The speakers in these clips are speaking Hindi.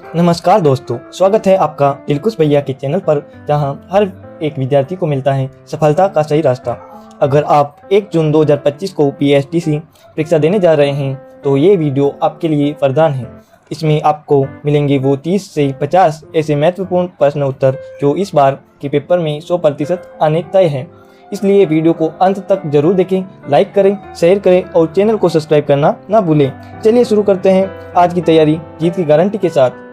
नमस्कार दोस्तों, स्वागत है आपका दिलकुश भैया के चैनल पर, जहां हर एक विद्यार्थी को मिलता है सफलता का सही रास्ता। अगर आप 1 जून 2025 को PSTC परीक्षा देने जा रहे हैं तो ये वीडियो आपके लिए वरदान है। इसमें आपको मिलेंगे वो 30 से 50 ऐसे महत्वपूर्ण प्रश्न उत्तर जो इस बार के पेपर में 100% आने तय हैं। इसलिए वीडियो को अंत तक जरूर देखें, लाइक करें, शेयर करें और चैनल को सब्सक्राइब करना ना भूलें। चलिए शुरू करते हैं आज की तैयारी जीत की गारंटी के साथ।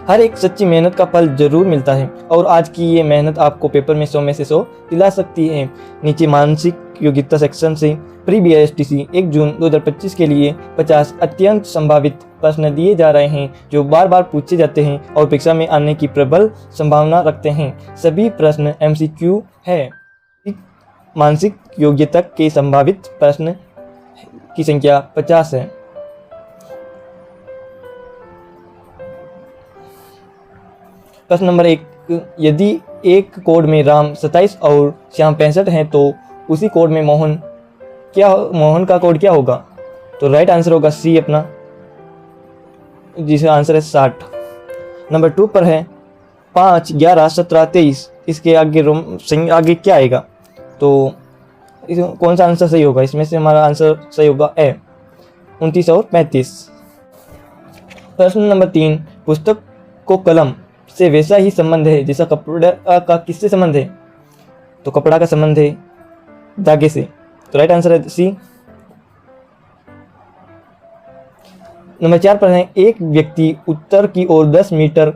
हर एक सच्ची मेहनत का फल जरूर मिलता है और आज की ये मेहनत आपको पेपर में 100 में से 100 दिला सकती है। नीचे मानसिक योग्यता सेक्शन से प्री PSTC 1 जून 2025 के लिए 50 अत्यंत संभावित प्रश्न दिए जा रहे हैं जो बार बार पूछे जाते हैं और परीक्षा में आने की प्रबल संभावना रखते हैं। सभी प्रश्न MCQ है। मानसिक योग्यता के संभावित प्रश्न की संख्या 50 है। प्रश्न नंबर 1, यदि एक कोड में राम 27 और श्याम 65 हैं तो उसी कोड में मोहन का कोड क्या होगा? तो राइट आंसर होगा C अपना, जिसका आंसर है 60। नंबर 2 पर है 5, 11, 17, 23, इसके आगे क्या आएगा? तो कौन सा आंसर सही होगा? इसमें से हमारा आंसर सही होगा A, 29 और 35। प्रश्न नंबर 3, पुस्तक को कलम से वैसा ही संबंध है जैसा कपड़ा का किससे संबंध है? तो कपड़ा का संबंध है धागे से। तो राइट आंसर है C। नंबर 4 पर है एक व्यक्ति उत्तर की ओर 10 मीटर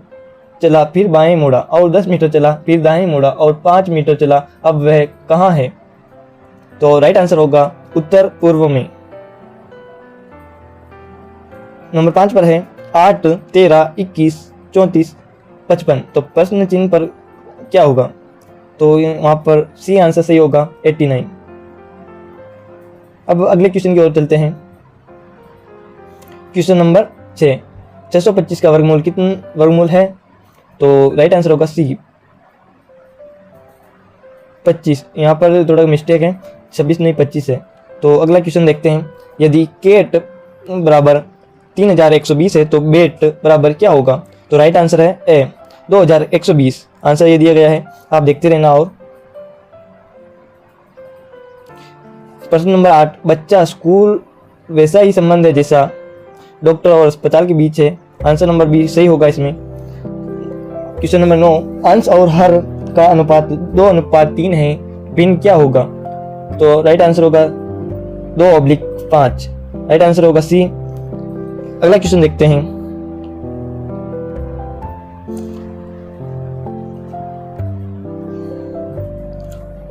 चला फिर बाएं मुड़ा और 10 मीटर चला फिर दाएं मुड़ा और 5 मीटर चला, अब वह कहाँ है? तो राइट आंसर होगा उत्तर पूर्व में। नंबर 5 पर है 8, 13, 21, 34, 55, तो प्रश्न चिन्ह पर क्या होगा? तो वहां पर C आंसर सही होगा 89। अब अगले क्वेश्चन की ओर चलते हैं। क्वेश्चन नंबर 6, 625 का वर्गमूल कितना वर्गमूल है? तो राइट आंसर होगा C, 25। यहाँ पर थोड़ा मिस्टेक है, 26 नहीं 25 है। तो अगला क्वेश्चन देखते हैं। यदि केट बराबर 3120 है तो बेट बराबर क्या होगा? तो राइट आंसर है A, 2120। आंसर ये दिया गया है, आप देखते रहना। और प्रश्न नंबर 8, बच्चा स्कूल वैसा ही संबंध है जैसा डॉक्टर और अस्पताल के बीच है। आंसर नंबर B सही होगा इसमें। क्वेश्चन नंबर 9, अंश और हर का अनुपात 2:3 है, भिन्न क्या होगा? तो राइट आंसर होगा 2/5। राइट आंसर होगा C। अगला क्वेश्चन देखते हैं।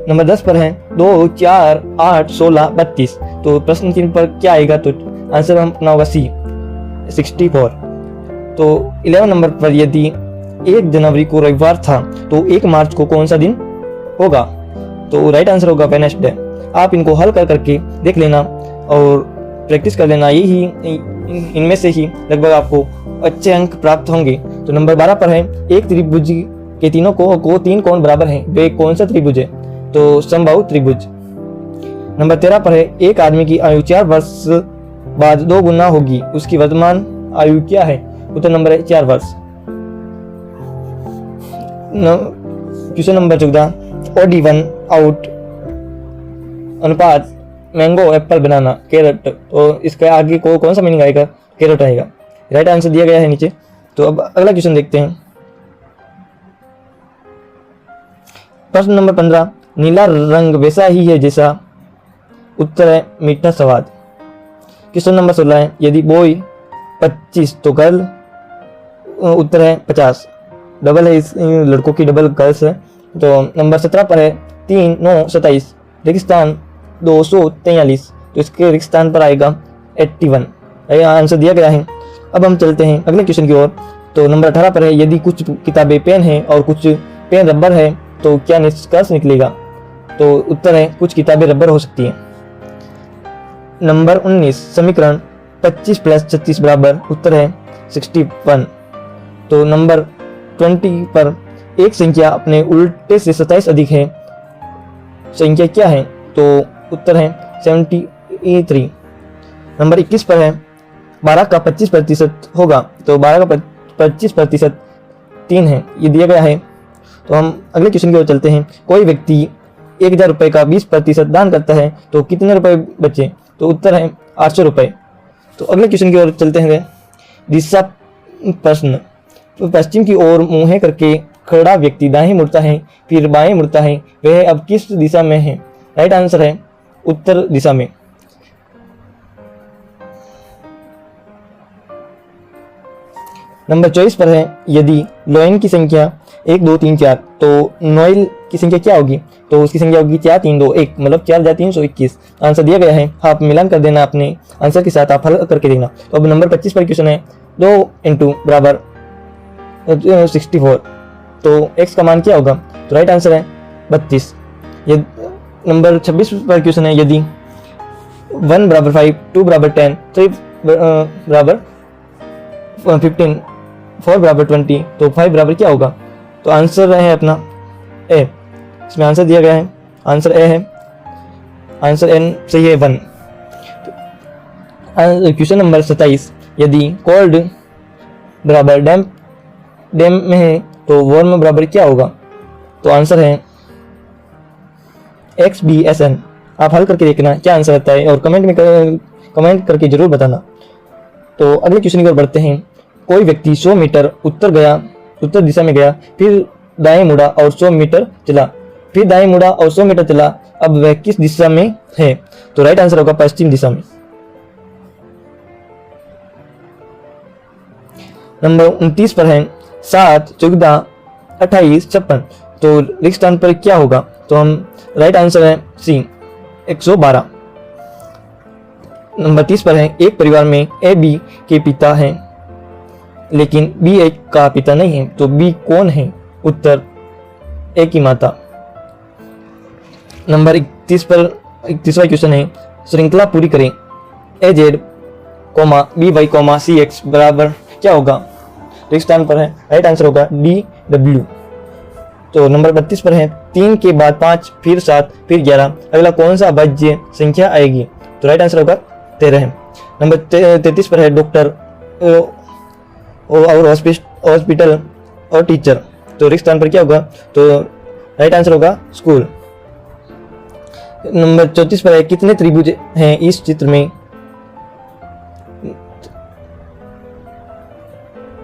नंबर 10 पर है 2, 4, 8, 16, 32, तो प्रश्न चिन्ह पर क्या आएगा? तो आंसर अपना होगा C, 64। तो 11 नंबर पर यदि 1 जनवरी को रविवार था तो 1 मार्च को कौन सा दिन होगा? तो राइट आंसर होगा वेडनेसडे। आप इनको हल करके देख लेना और प्रैक्टिस कर लेना, यही इनमें से ही लगभग आपको अच्छे अंक प्राप्त होंगे। तो नंबर 12 पर है एक त्रिभुज के तीनों को 3 कोण बराबर हैं, वे कौन सा त्रिभुज है? तो समबाहु त्रिभुज। नंबर 13 पर है एक आदमी की आयु 4 वर्ष बाद 2 गुना होगी, उसकी वर्तमान आयु क्या है? उत्तर नंबर है 4 वर्ष। क्वेश्चन नंबर 14, OD1 आउट अनुपात मैंगो एप्पल बनाना कैरेट, तो इसका आगे को कौन सा मीनिंग आएगा? कैरेट आएगा। राइट आंसर दिया गया है नीचे। तो अब अगला क्वेश्चन देखते हैं। प्रश्न नंबर 15, नीला रंग वैसा ही है जैसा, उत्तर है मीठा स्वाद। क्वेश्चन नंबर 16 है यदि बॉय 25 तो गर्ल, उत्तर है 50। डबल है, इस लड़कों की डबल गर्ल्स है। तो नंबर 17 पर है 3, 9, 27, रेगिस्तान 243, तो इसके रेगिस्तान पर आएगा 81। आंसर दिया गया है। अब हम चलते हैं अगले क्वेश्चन की ओर। तो नंबर 18 पर है यदि कुछ किताबें पेन है और कुछ पेन रबर है तो क्या निष्कर्ष निकलेगा? तो उत्तर है कुछ किताबें रबर हो सकती हैं। नंबर 19, समीकरण 25 + 36 बराबर, उत्तर है 61। तो नंबर 20 पर एक संख्या अपने उल्टे से 27 अधिक है, संख्या क्या है? तो उत्तर है 73। नंबर 21 पर है 12 का 25% होगा, तो 12 का 25% 3 है, ये दिया गया है। तो हम अगले क्वेश्चन की ओर चलते हैं। कोई व्यक्ति 1000 रुपये का 20% दान करता है तो कितने रुपए बचे? तो उत्तर है 800 रुपये। तो अगले क्वेश्चन की ओर चलते हैं। दिशा प्रश्न। तो पश्चिम की ओर मुँह करके खड़ा व्यक्ति दाएं मुड़ता है फिर बाएं मुड़ता है, वह अब किस दिशा में है? राइट आंसर है उत्तर दिशा में। नंबर 24 पर है, यदि लोइन की संख्या 1 2 3 4 तो नोएल की संख्या क्या होगी? तो उसकी संख्या होगी 4 3 2 1, मतलब 4321। आंसर दिया गया है, आप मिलान कर देना अपने आंसर के साथ, आप हल करके देखना। तो अब नंबर 25 पर क्वेश्चन है, 2 × बराबर 64 तो x का मान क्या होगा? तो राइट आंसर है 32। ये नंबर 26 पर क्वेश्चन है, यदि 1 बराबर 5 2 बराबर 10 3 बराबर 15 4 बराबर 20 तो 5 बराबर क्या होगा? तो आंसर है अपना ए। इसमें आंसर दिया गया है, आंसर ए है, आंसर एन सही है 1। क्वेश्चन नंबर 27, यदि कोल्ड बराबर डैम में है तो वार्म बराबर क्या होगा? तो आंसर है XBSN। आप हल करके देखना क्या आंसर आता है और कमेंट करके जरूर बताना। तो अगले क्वेश्चन की ओर बढ़ते हैं। कोई व्यक्ति 100 मीटर उत्तर दिशा में गया, फिर दाएं मुड़ा और 100 मीटर चला, फिर दाएं मुड़ा और 100 मीटर चला, अब वह किस दिशा में है? तो राइट आंसर होगा पश्चिम दिशा में। नंबर 29 पर है, 7 14 28 56 तो रिक्त स्थान पर क्या होगा? तो हम राइट आंसर है सी 112। नंबर 30 पर है, एक परिवार में ए बी के पिता हैं लेकिन बी ए का पिता नहीं है, तो बी कौन है? उत्तर ए की माता। नंबर 31वां क्वेश्चन है, श्रृंखला पूरी करें। A Z B Y C X बराबर क्या होगा? रिक्त स्थान पर है, राइट आंसर होगा डी डब्ल्यू। तो नंबर 32 पर है, 3 के बाद 5 फिर 7 फिर 11, अगला कौन सा अभाज्य संख्या आएगी? तो राइट आंसर होगा 13 है। नंबर 33 पर है, डॉक्टर और हॉस्पिटल और टीचर, तो रिक्त स्थान पर क्या होगा? तो राइट आंसर होगा स्कूल। नंबर 34 पर है, कितने त्रिभुज हैं इस चित्र में?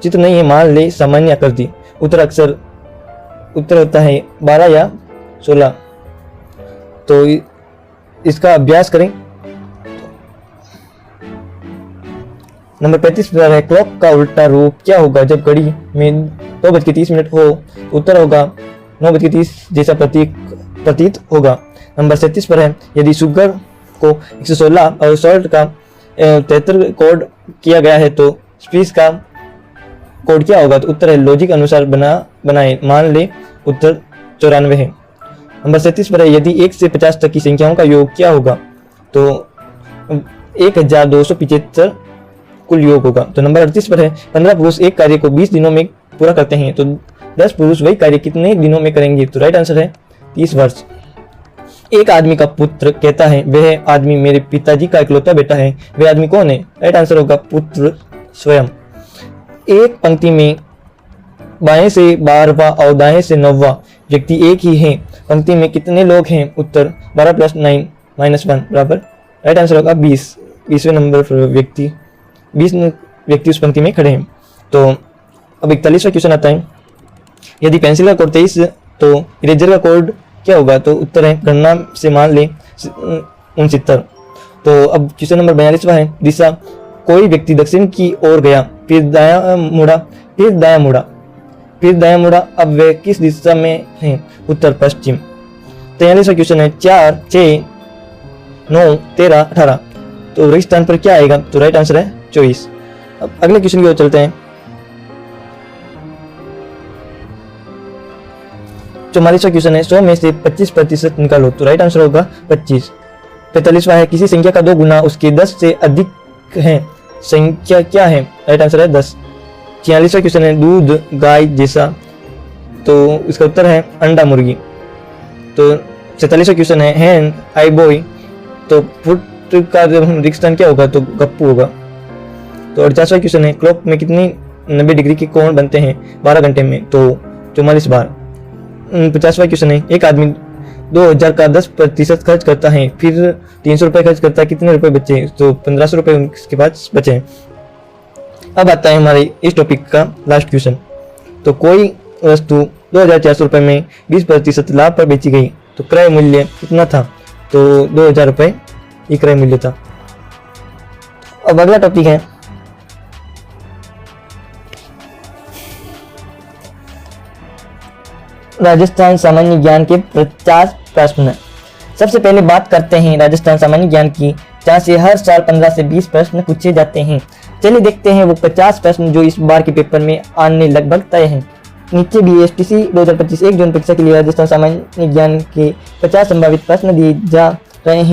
चित्र नहीं है, मान ले सामान्य आकृति। उत्तर होता है 12 या 16। तो इसका अभ्यास करें। नंबर 35 पर है, क्लॉक का उल्टा रूप क्या होगा जब घड़ी में 2:30 हो? उत्तर होगा 9:30 जैसा प्रतीत होगा। नंबर 37 पर है, यदि शुगर को 116 और सॉल्ट का 73 कोड किया गया है तो स्पीस का कोड क्या होगा? तो उत्तर है लॉजिक अनुसार बनाए, मान ले। उत्तर 94 है। नंबर 37 पर है, यदि 1 से 50 तक की संख्याओं का योग क्या होगा? तो 1275 कुल योग होगा। तो नंबर 38 पर है, 15 पुरुष एक कार्य को 20 दिनों में पूरा करते हैं तो 10 पुरुष वही कार्य कितने दिनों में करेंगे? तो राइट आंसर है 30 वर्ष। एक आदमी का पुत्र कहता है, वह आदमी मेरे पिताजी का इकलौता बेटा है, वह आदमी कौन है? राइट आंसर होगा पुत्र स्वयं। एक पंक्ति में बाएं से 12वां और दाएं से 9वां व्यक्ति एक ही है, पंक्ति में कितने लोग हैं? उत्तर 12 + 9 - 1 बराबर राइट आंसर होगा 20। 20वें नंबर पर 20 व्यक्ति उस पंक्ति में खड़े हैं। तो अब 41वां क्वेश्चन आता है, यदि पेंसिल का कोड 23 तो इरेजर का कोड क्या होगा? तो उत्तर है गणना से मान ले 69। तो अब क्वेश्चन नंबर 42वां है, दिशा। कोई व्यक्ति दक्षिण की ओर गया, फिर दायां मुड़ा, फिर दायां मुड़ा, फिर दायां मुड़ा, अब वह किस दिशा में है? उत्तर पश्चिम। 43वां क्वेश्चन है, 4 6 9 13 18 तो रिक्त स्थान पर क्या आएगा? तो राइट आंसर है 24। अब अगले क्वेश्चन की ओर चलते हैं। 44वां क्वेश्चन है, 100 में से 25% निकालो, तो राइट आंसर होगा 25। 45वां है, किसी संख्या का 2 गुना उसके 10 से अधिक है, संख्या क्या है? राइट आंसर है 10। 46वां क्वेश्चन है, दूध गाय जैसा, तो इसका उत्तर है अंडा मुर्गी। तो 47वां क्वेश्चन है, हैंड आई बॉय, तो फुट का रिक्त स्थान क्या होगा? तो गप्पू होगा। तो 48वां क्वेश्चन है, क्लॉक में कितनी 90 डिग्री के कोण बनते हैं 12 घंटे में, तो 44 बार। 50वां क्वेश्चन है, एक आदमी 2000 का 10% खर्च करता है, फिर 300 रुपये खर्च करता है, कितने रुपए बचे? तो 1500 रुपये उसके पास बचे। अब आता है हमारे इस टॉपिक का लास्ट क्वेश्चन। तो कोई वस्तु 2400 रुपये में 20% लाभ पर बेची गई, तो क्रय मूल्य कितना था? तो 2000 रुपये ये क्रय मूल्य था। अब अगला टॉपिक है राजस्थान सामान्य ज्ञान के 50 प्रश्न। सबसे पहले बात करते हैं राजस्थान सामान्य ज्ञान की, जहाँ से हर साल 15 से 20 प्रश्न पूछे जाते हैं। चलिए देखते हैं वो 50 प्रश्न जो इस बार के पेपर में आने लगभग तय हैं। नीचे BSTC 2025 1 जून परीक्षा के लिए राजस्थान सामान्य ज्ञान के 50 संभावित प्रश्न दिए जा रहे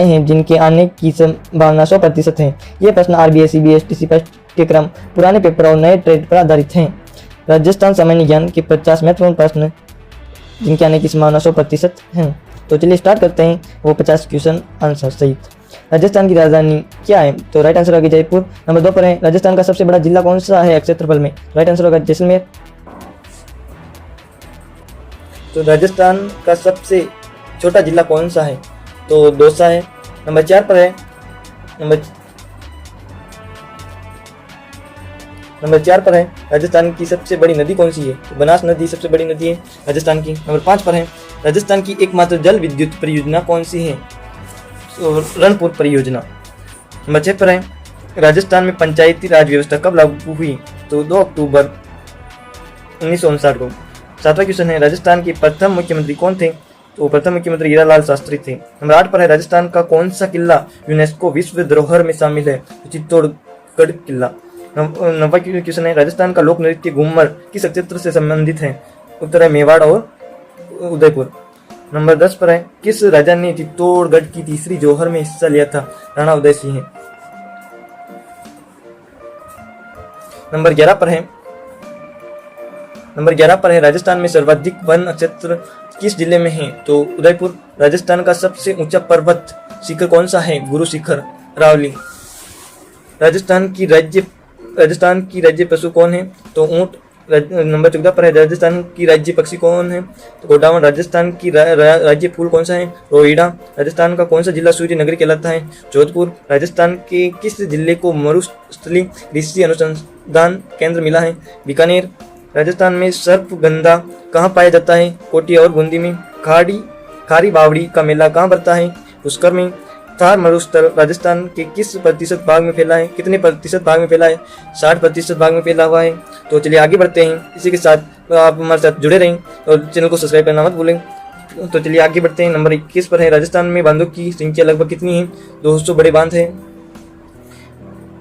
हैं जिनके आने की संभावना 100% है। ये प्रश्न RBSE BSTC पाठ्यक्रम, पुराने पेपर और नए ट्रेड पर आधारित हैं। राजस्थान सामान्य ज्ञान के 50 महत्वपूर्ण प्रश्न जिनके आने की संभावना 100% है। तो चलिए स्टार्ट करते हैं वो 50 क्वेश्चन आंसर सहित। राजस्थान की राजधानी क्या है? तो राइट आंसर होगा जयपुर। नंबर 2 पर है, राजस्थान का सबसे बड़ा जिला कौन सा है क्षेत्रफल में? राइट आंसर होगा जैसलमेर। तो राजस्थान का सबसे छोटा जिला कौन सा है? तो दौसा है। नंबर 4 पर है, नंबर 4 पर है, राजस्थान की सबसे बड़ी नदी कौन सी है? तो बनास नदी सबसे बड़ी नदी है राजस्थान की। नंबर 5 पर है, राजस्थान की एकमात्र जल विद्युत परियोजना कौन सी है? तो रणपुर परियोजना। नंबर 6 पर है, राजस्थान में पंचायती राज व्यवस्था कब लागू हुई? तो 2 अक्टूबर 1959 को। 7वां क्वेश्चन है, राजस्थान के प्रथम मुख्यमंत्री कौन थे? तो प्रथम मुख्यमंत्री हीरालाल शास्त्री थे। नंबर 8 पर है, राजस्थान का कौन सा किला यूनेस्को विश्व धरोहर में शामिल है? तो चित्तौड़गढ़ किला। 9वां क्वेश्चन है, राजस्थान का लोक नृत्य घूमर किस क्षेत्र से संबंधित है? उत्तर है मेवाड़ और उदयपुर। नंबर 10 पर है, किस राजा ने चित्तौड़गढ़ की तीसरी जौहर में हिस्सा लिया था? राणा उदय सिंह। नंबर 11 पर है, राजस्थान में सर्वाधिक वन क्षेत्र किस जिले में है? तो उदयपुर। राजस्थान का सबसे ऊंचा पर्वत शिखर कौन सा है? गुरु शिखर अरावली। राजस्थान की राज्य पशु कौन है? तो ऊंट। नंबर 14 पर है, राजस्थान की राज्य पक्षी कौन है? तो गोडावण। राजस्थान की राज्य फूल कौन सा है? रोहिड़ा। राजस्थान का कौन सा जिला सूर्य नगरी कहलाता है? जोधपुर। राजस्थान के किस जिले को मरुस्थलीय कृषि अनुसंधान केंद्र मिला है? बीकानेर। राजस्थान में सर्पगंधा कहाँ पाया जाता है? कोटी और बूंदी में। खारी बावड़ी का मेला कहाँ पड़ता है? पुष्कर में। थार मरुस्थल राजस्थान के किस प्रतिशत भाग में फैला है? कितने प्रतिशत भाग में फैला है? 60% भाग में फैला हुआ है। तो चलिए आगे बढ़ते हैं। इसी के साथ आप हमारे साथ जुड़े रहें और चैनल को सब्सक्राइब करना मत भूलें। तो चलिए आगे बढ़ते हैं। नंबर 21 पर है, राजस्थान में बांधों की संख्या लगभग कितनी है? 200 बड़े बांध है।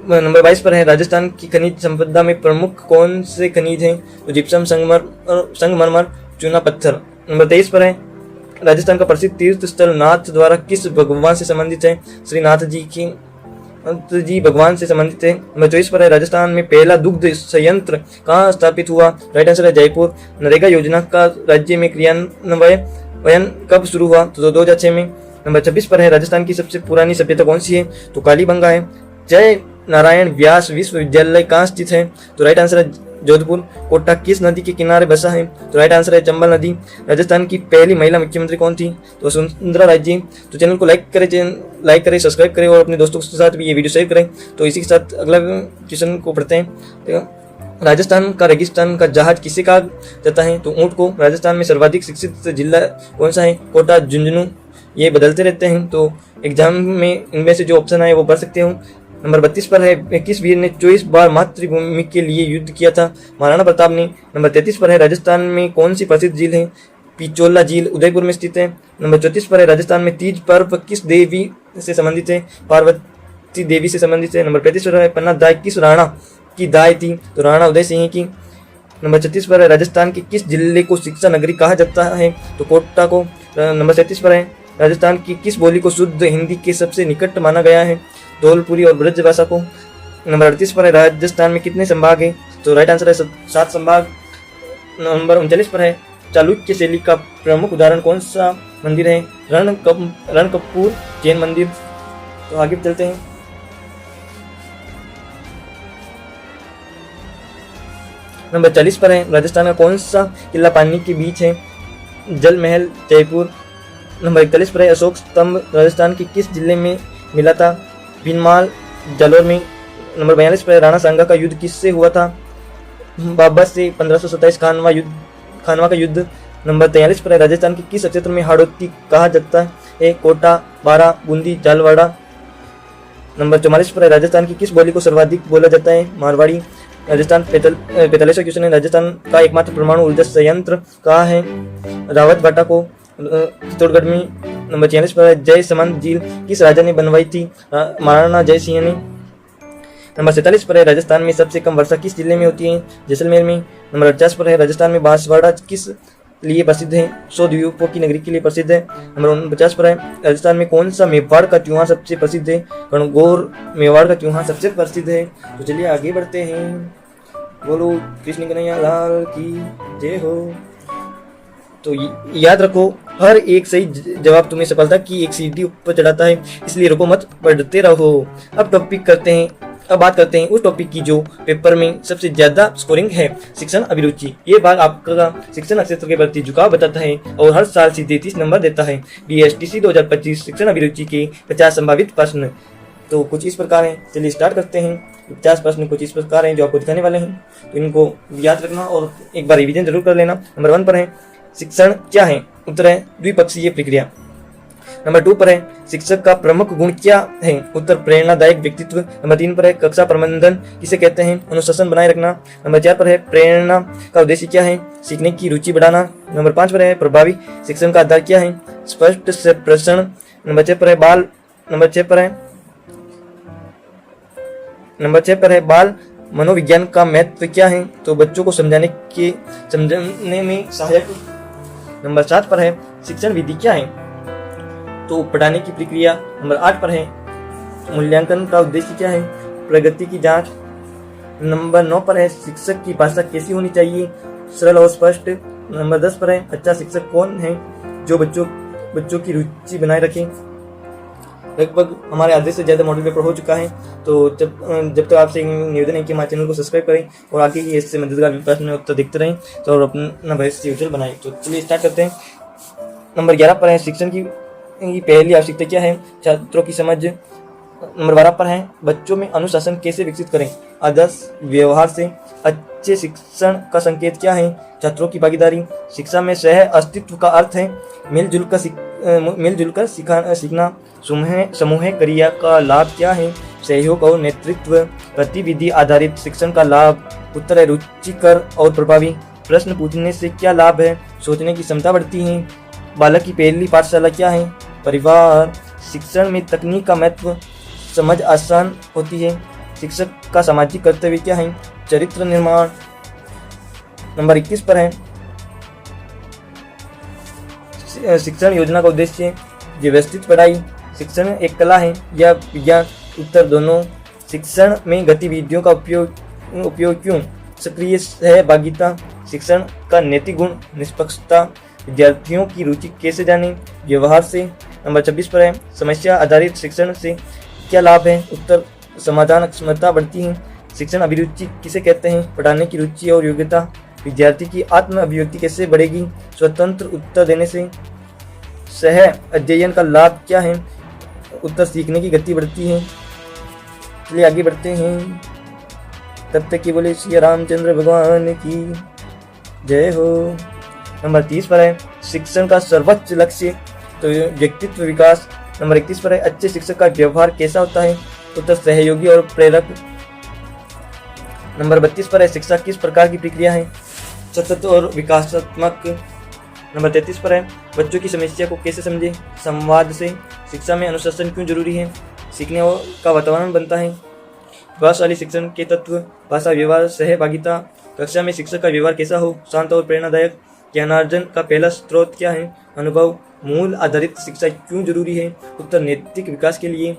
नंबर 22 पर है, राजस्थान की खनिज संपदा में प्रमुख कौन से खनिज हैं? तो जिप्सम, संगमरमर, चूना पत्थर। नंबर 23 पर है, राजस्थान का प्रसिद्ध तीर्थ स्थल नाथ द्वारा किस भगवान से संबंधित है? श्री नाथ जी भगवान से संबंधित है। नंबर 24 पर है, राजस्थान में पहला दुग्ध संयंत्र कहाँ स्थापित हुआ? राइट आंसर है जयपुर। नरेगा योजना का राज्य में क्रियान्वयन कब शुरू हुआ? तो 2006 में। नंबर 26 पर है, राजस्थान की सबसे पुरानी सभ्यता कौन सी है? तो कालीबंगा है। जय नारायण व्यास विश्वविद्यालय कहाँ स्थित है? तो राइट आंसर है जोधपुर। कोटा किस नदी के किनारे बसा है? तो राइट आंसर है चंबल नदी। राजस्थान की पहली महिला मुख्यमंत्री कौन थी? तो वसुंधरा राजे। तो चैनल को लाइक करें, सब्सक्राइब करें और अपने दोस्तों के साथ भी ये वीडियो शेयर करें। तो इसी के साथ अगला क्वेश्चन को पढ़ते हैं। तो राजस्थान का रेगिस्तान का जहाज किसे कहा जाता है? तो ऊंट को। राजस्थान में सर्वाधिक शिक्षित जिला कौन सा है? कोटा, झुंझुनू। ये बदलते रहते हैं, तो एग्जाम में इनमें से जो ऑप्शन आए वो पढ़ सकते हो। नंबर 32 पर है, किस वीर ने 24 बार मातृभूमि के लिए युद्ध किया था? महाराणा प्रताप ने। नंबर 33 पर है, राजस्थान में कौन सी प्रसिद्ध झील है? पिचोला झील उदयपुर में स्थित है। नंबर 34 पर है, राजस्थान में तीज पर्व किस देवी से संबंधित है? पार्वती देवी से संबंधित है। नंबर 35 पर है, पन्ना दाई किस राणा की दाई थी? तो राणा उदय सिंह की। नंबर 36 पर है, राजस्थान के किस जिले को शिक्षा नगरी कहा जाता है? तो कोटा को। नंबर 37 पर है, राजस्थान की किस बोली को शुद्ध हिंदी के सबसे निकट माना गया है? धौलपुरी और ब्रज भाषा को। नंबर 38 पर है, राजस्थान में कितने संभाग है? तो राइट आंसर है 7 संभाग। नंबर 39 पर है, चालुक्य शैली का प्रमुख उदाहरण कौन सा मंदिर है? रणकपुर जैन मंदिर। तो आगे चलते हैं। नंबर 40 पर है राजस्थान का कौन सा किला पानी के बीच है? जल महल, जयपुर। नंबर 41 पर है अशोक स्तंभ राजस्थान के किस जिले में मिला था? भीनमाल, जालोर में। नंबर 42 पर है राणा सांगा का युद्ध किससे हुआ था? बाबर से। 1527 खानवा का युद्ध। नंबर 43 पर है राजस्थान के किस क्षेत्र में हाड़ौती कहा जाता है? कोटा, बारा, बूंदी, झालवाड़ा। नंबर 44 पर है राजस्थान की किस बोली को सर्वाधिक बोला जाता है? मारवाड़ी। राजस्थान 45वां क्वेश्चन है राजस्थान का एकमात्र परमाणु ऊर्जा संयंत्र कहाँ है? रावत बाटा को, चित्तौड़गढ़ में। नंबर 46 पर है जय समंद झील किस राजा ने बनवाई थी? महाराणा जय सिंह ने। नंबर 47 पर है राजस्थान में सबसे कम वर्षा किस जिले में होती है? जैसलमेर में। नंबर 50 पर है राजस्थान में बांसवाड़ा किस लिए प्रसिद्ध है? 100 द्वीपों की नगरी के लिए प्रसिद्ध है। नंबर 49 पर है राजस्थान में कौन सा मेवाड़ का त्योहार सबसे प्रसिद्ध है? गणगौर मेवाड़ का त्योहार सबसे प्रसिद्ध है। तो चलिए आगे बढ़ते हैं। बोलो कृष्ण कन्हैया लाल की जय हो। तो याद रखो, हर एक सही जवाब तुम्हें सफलता की एक सीढ़ी ऊपर चढ़ाता है, इसलिए रुको मत, पढ़ते रहो। अब बात करते हैं उस टॉपिक की जो पेपर में सबसे ज्यादा स्कोरिंग है, शिक्षण अभिरुचि। ये भाग आपका शिक्षण क्षेत्र के प्रति झुकाव बताता है और हर साल सीधे 30 नंबर देता है। BSTC 2025 शिक्षण अभिरुचि के 50 संभावित प्रश्न तो कुछ इस प्रकार हैं। चलिए स्टार्ट करते हैं। 50 प्रश्न कुछ इस प्रकार हैं जो आपको दिखाने वाले हैं, तो इनको याद रखना और एक बार रिवीजन जरूर कर लेना। नंबर 1 पर है शिक्षण क्या है? उत्तर है द्विपक्षीय प्रक्रिया। नंबर 2 पर है शिक्षक का प्रमुख गुण क्या है? उत्तर प्रेरणादायक व्यक्तित्व। नंबर 3 पर है कक्षा प्रबंधन किसे कहते हैं? अनुशासन बनाए रखना। नंबर 4 पर है प्रेरणा का उद्देश्य क्या है? सीखने की रुचि बढ़ाना। नंबर 5 पर है प्रभावी शिक्षण का आधार क्या है? स्पष्ट से प्रश्न। नंबर 6 पर है बाल मनोविज्ञान का महत्व क्या है? तो बच्चों को समझने में सहायक। नंबर 7 पर है शिक्षण विधि क्या है? तो पढ़ाने की प्रक्रिया। नंबर 8 पर है मूल्यांकन का उद्देश्य क्या है? प्रगति की जांच। नंबर 9 पर है शिक्षक की भाषा कैसी होनी चाहिए? सरल और स्पष्ट। नंबर 10 पर है अच्छा शिक्षक कौन है? जो बच्चों की रुचि बनाए रखे। लगभग हमारे आधे से ज्यादा मॉडल पेपर हो चुका है, तो जब तक आपसे निवेदन है कि हमारे चैनल को सब्सक्राइब करें और आगे ही इससे मददगार प्रश्न उत्तर देखते रहें तो और अपना भविष्य उज्जवल बनाएं। तो चलिए स्टार्ट करते हैं। नंबर 11 पर है शिक्षण की पहली आवश्यकता क्या है? छात्रों की समझ। नंबर 12 पर है बच्चों में अनुशासन कैसे विकसित करें? आदर्श व्यवहार से। अच्छे शिक्षण का संकेत क्या है? छात्रों की भागीदारी। शिक्षा में सह अस्तित्व का अर्थ है मिलजुल कर सीखना। समूह क्रिया का लाभ क्या है? सहयोग और नेतृत्व। गतिविधि आधारित शिक्षण का लाभ। उत्तर है रुचिकर और प्रभावी। प्रश्न पूछने से क्या लाभ है? सोचने की क्षमता बढ़ती है। बालक की पहली पाठशाला क्या है? परिवार। शिक्षण में तकनीक का महत्व। समझ आसान होती है। शिक्षक का सामाजिक कर्तव्य क्या है? चरित्र निर्माण। नंबर 21 पर है शिक्षण योजना का उद्देश्य। व्यवस्थित पढ़ाई। शिक्षण एक कला है या विज्ञान? उत्तर दोनों। शिक्षण में गतिविधियों का उपयोग क्यों? सक्रिय सहभागिता। शिक्षण का नैतिक गुण। निष्पक्षता। विद्यार्थियों की रुचि कैसे जाने? व्यवहार से। नंबर 26 पर है समस्या आधारित शिक्षण से क्या लाभ है? उत्तर समाधान क्षमता बढ़ती है। शिक्षण अभिरुचि किसे कहते हैं? पढ़ाने की रुचि और योग्यता। विद्यार्थी की आत्म अभिव्यक्ति कैसे बढ़ेगी? स्वतंत्र उत्तर देने से। सह अध्ययन का लाभ क्या है? उत्तर सीखने की गति बढ़ती है। चलिए आगे बढ़ते हैं। तब तक की बोले श्री रामचंद्र भगवान की जय हो। नंबर 30 पर है शिक्षण का सर्वोच्च लक्ष्य। तो व्यक्तित्व विकास। नंबर 31 पर है अच्छे शिक्षक का व्यवहार कैसा होता है? उत्तर सहयोगी और प्रेरक। नंबर 32 पर है शिक्षा किस प्रकार की प्रक्रिया है? सतत और विकासात्मक। नंबर 33 पर है बच्चों की समस्या को कैसे समझे? संवाद से। शिक्षा में अनुशासन क्यों जरूरी है? सीखने का वातावरण बनता है। प्रभावशाली शिक्षण के तत्व। भाषा, व्यवहार, सहभागिता। कक्षा में शिक्षक का व्यवहार कैसा हो? शांत और प्रेरणादायक। ज्ञानार्जन का पहला स्रोत क्या है? अनुभव। मूल आधारित शिक्षा क्यों जरूरी है? उत्तर नैतिक विकास के लिए।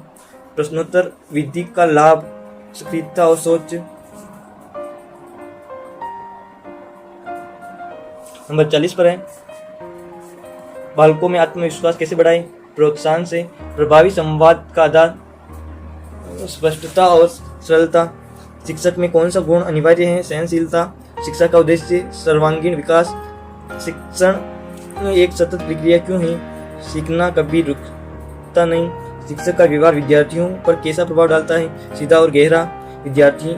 प्रश्नोत्तर विधि का लाभ। सक्रियता और सोच। नंबर 40 पर है बालकों में आत्मविश्वास कैसे बढ़ाएं? प्रोत्साहन से। प्रभावी संवाद का आधार। स्पष्टता और सरलता। शिक्षक में कौन सा गुण अनिवार्य है? सहनशीलता। शिक्षा का उद्देश्य सर्वांगीण विकास। शिक्षण एक सतत प्रक्रिया क्यों है? सीखना कभी रुकता नहीं। शिक्षक का व्यवहार विद्यार्थियों पर कैसा प्रभाव डालता है? सीधा और गहरा। विद्यार्थी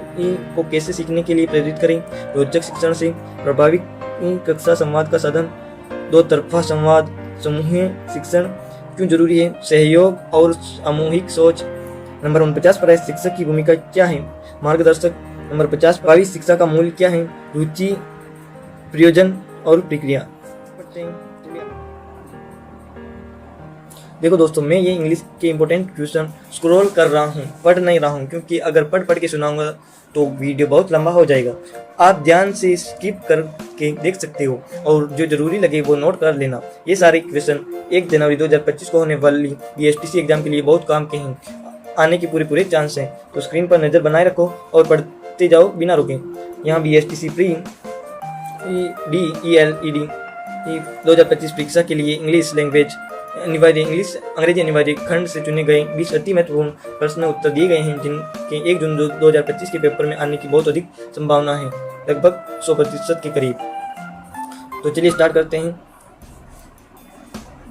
को कैसे सीखने के लिए प्रेरित करें? रोचक शिक्षण से। प्रभावी कक्षा संवाद का साधन। दो तरफा संवाद। समूह शिक्षण क्यों जरूरी है? सहयोग और सामूहिक सोच। नंबर 49 पर है, शिक्षक की भूमिका क्या है? मार्गदर्शक। नंबर 50, प्रभावी शिक्षा का मूल क्या है? रुचि, प्रयोजन और प्रक्रिया। देखो दोस्तों, मैं ये इंग्लिश के इंपॉर्टेंट क्वेश्चन स्क्रॉल कर रहा हूँ, पढ़ नहीं रहा हूँ, क्योंकि अगर पढ़ के सुनाऊंगा तो वीडियो बहुत लंबा हो जाएगा। आप ध्यान से स्किप करके देख सकते हो और जो जरूरी लगे वो नोट कर लेना। ये सारे क्वेश्चन 1 जनवरी 2025 को होने वाली BSTC एग्जाम के लिए बहुत काम के हैं, आने की पूरे चांस हैं। तो स्क्रीन पर नज़र बनाए रखो और पढ़ते जाओ बिना रुके। यहाँ BSTC प्री DELED 2025 परीक्षा के लिए इंग्लिश लैंग्वेज अनिवार्य इंग्लिश अंग्रेजी अनिवार्य खंड से चुने गए 20 अति महत्वपूर्ण प्रश्न उत्तर दिए गए हैं, जिनके 1 जून 2025 के पेपर में आने की बहुत अधिक संभावना है, लगभग 100% के करीब। तो चलिए स्टार्ट करते हैं।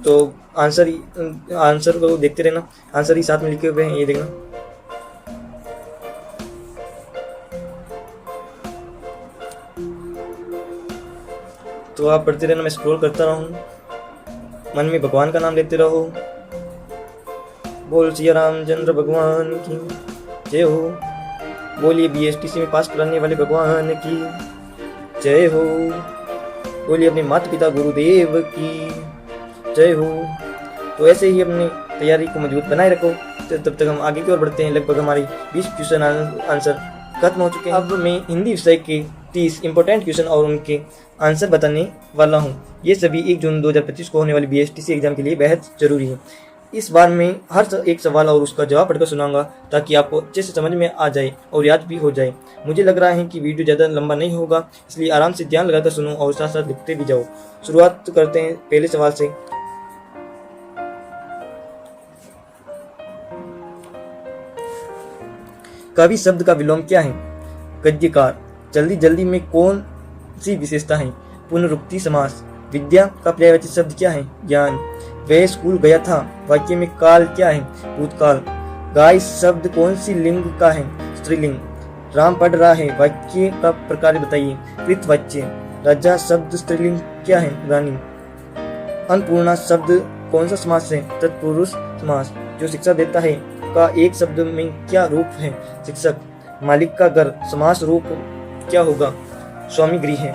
तो आंसर को देखते रहना, आंसर ही साथ में लिखे हुए हैं, ये देखना। तो आप पढ़ते रहना, मैं स्क्रॉल करता रहूँ। मन में भगवान का नाम लेते रहो। बोल सिया रामचंद्र भगवान की जय हो। बोलिए BSTC में पास कराने वाले भगवान की जय हो। बोलिए अपने माता पिता गुरुदेव की जय हो। तो ऐसे ही अपनी तैयारी को मजबूत बनाए रखो। तो तब तक हम आगे की ओर बढ़ते हैं। लगभग हमारी 20 क्वेश्चन आंसर खत्म हो चुके हैं। अब मैं हिंदी विषय के 30 इंपॉर्टेंट क्वेश्चन और उनके आंसर बताने वाला हूँ। ये सभी 1 जून 2025 को होने वाली BSTC एग्जाम के लिए बेहद जरूरी है। इस बार मैं हर एक सवाल और उसका जवाब पढ़कर सुनाऊंगा, ताकि आपको अच्छे से समझ में आ जाए और याद भी हो जाए। मुझे लग रहा है कि वीडियो ज़्यादा लंबा नहीं होगा, इसलिए आराम से ध्यान लगाकर सुनो और साथ साथ लिखते भी जाओ। शुरुआत करते हैं पहले सवाल से। कवि शब्द का विलोम क्या है? गद्यकार। जल्दी जल्दी में कौन सी विशेषता है? पुनरुक्ति समास। विद्या का पर्यायवाची शब्द क्या है? ज्ञान। वह स्कूल गया था, वाक्य में काल क्या है? भूतकाल। गाय शब्द कौन सी लिंग का है? स्त्रीलिंग। राम पढ़ रहा है, वाक्य का प्रकार बताइए? कृतवाच्य। राजा शब्द स्त्रीलिंग क्या है? रानी। अन्नपूर्णा शब्द कौन सा समास है? तत्पुरुष समास। जो शिक्षा देता है का एक शब्द में क्या रूप है? शिक्षक। मालिक का घर समास रूप क्या होगा? स्वामी गृह है।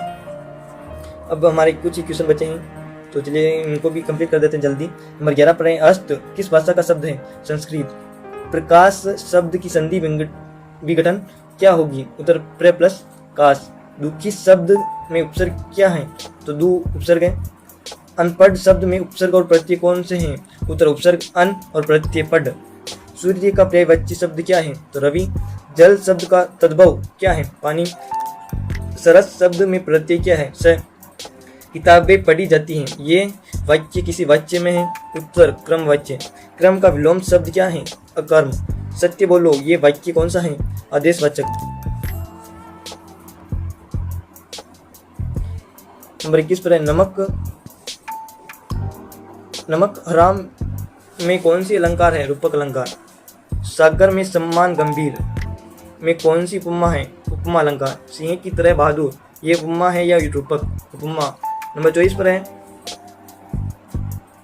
अब हमारे कुछ ही क्वेश्चन बचे हैं, तो चलिए इनको भी कंप्लीट कर देते हैं जल्दी। नंबर 11 पर है, अस्त किस भाषा का शब्द है? संस्कृत। प्रकाश शब्द की संधि विघटन क्या होगी? उत्तर प्र प्लस काश। दुखी शब्द में उपसर्ग क्या है? तो दु उपसर्ग है। अनपढ़ शब्द में उपसर्ग और प्रत्यय कौन से हैं? उत्तर उपसर्ग अन और प्रत्यय पढ़। सूर्य का पर्यायवाची शब्द क्या है? तो रवि। जल शब्द का तद्भव क्या है? पानी। सरस शब्द में प्रत्यय क्या है? स। किताबें पढ़ी जाती हैं, ये वाक्य किसी वाक्य में है? उत्तर क्रम वाक्य। क्रम का विलोम शब्द क्या है? अकर्म। सत्य बोलो, ये वाक्य कौन सा है? आदेशवाचक। नंबर 21 पर है, नमक हराम में कौन सी अलंकार है? रूपक अलंकार। सागर में सम्मान गंभीर में कौन सी उपमा है? उपमा अलंकार। सिंह की तरह बहादुर, ये उपमा है या रूपक? उपमा। नंबर 24 पर है,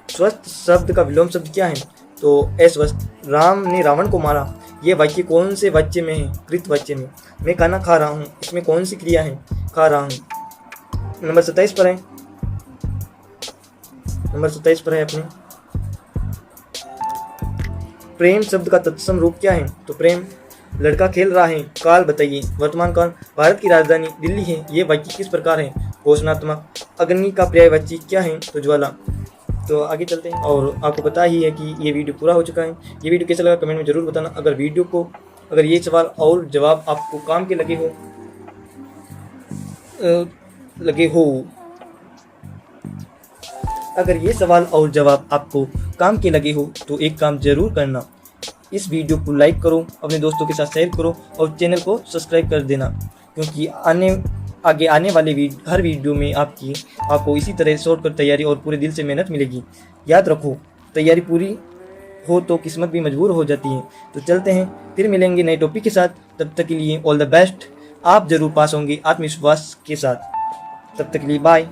स्वस्थ शब्द का विलोम शब्द क्या है? तो अस्वस्थ। राम ने रावण को मारा, ये वाक्य कौन से वाक्य में है? कृत वाक्य में। मैं खाना खा रहा हूँ, इसमें कौन सी क्रिया है? खा रहा हूँ। नंबर 27 पर है, अपने प्रेम शब्द का तत्सम रूप क्या है? तो प्रेम। लड़का खेल रहा है, काल बताइए। वर्तमान काल। भारत की राजधानी दिल्ली है, ये वाक्य किस प्रकार है? घोषणात्मक। अग्नि का पर्यायवाची क्या है? तो ज्वाला। तो आगे चलते हैं, और आपको पता ही है कि ये वीडियो पूरा हो चुका है। ये वीडियो कैसा लगा कमेंट में जरूर बताना। अगर ये सवाल और जवाब आपको काम के लगे हो अगर ये सवाल और जवाब आपको काम के लगे हो तो एक काम जरूर करना, इस वीडियो को लाइक करो, अपने दोस्तों के साथ शेयर करो और चैनल को सब्सक्राइब कर देना, क्योंकि आगे आने वाले हर वीडियो में आपको इसी तरह शॉर्टकट तैयारी और पूरे दिल से मेहनत मिलेगी। याद रखो, तैयारी पूरी हो तो किस्मत भी मजबूर हो जाती है। तो चलते हैं, फिर मिलेंगे नए टॉपिक के साथ। तब तक के लिए ऑल द बेस्ट। आप ज़रूर पास होंगे आत्मविश्वास के साथ। तब तक के लिए बाय।